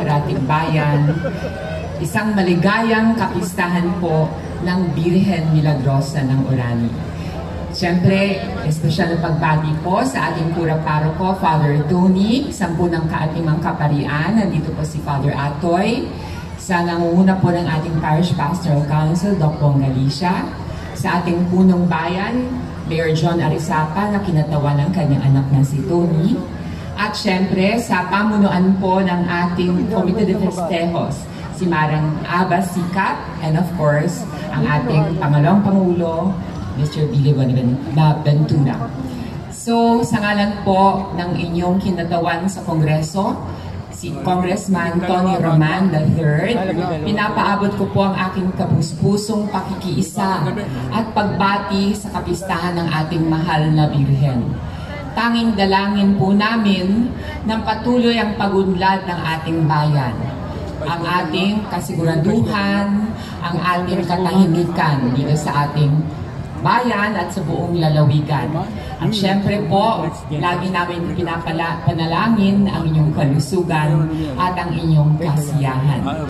karatig bayan, isang maligayang kapistahan po ng Birhen Milagrosa ng Orani. Siyempre, espesyal na pagbati po sa ating pura paroko, Father Tony, sampu ng Kaatimang Kaparian. Nandito po si Father Atoy, sa nangunguna po ng ating Parish Pastoral Council, Doc Bong Galicia, sa ating punong bayan, Mayor John Arizapa, na kinatawan ng kanyang anak na si Tony. At siyempre, sa pamunuan po ng ating Comité de Festejos, si Marang Abbas Sikap, and of course, ang ating Pangalawang Pangulo, Mr. Billy Ventura. So, sa ngalan po ng inyong kinatawan sa Kongreso, si Congressman Tony Roman III, pinapaabot ko po ang aking kapus-pusong pakikiisa at pagbati sa kapistahan ng ating mahal na Birhen. Tanging dalangin po namin ng patuloy ang pagunlad ng ating bayan, ang ating kasiguraduhan, ang ating katahimikan dito sa ating bayan at sa buong lalawigan. At syempre po, lagi namin pinapanalangin ang inyong kalusugan at ang inyong kasiyahan.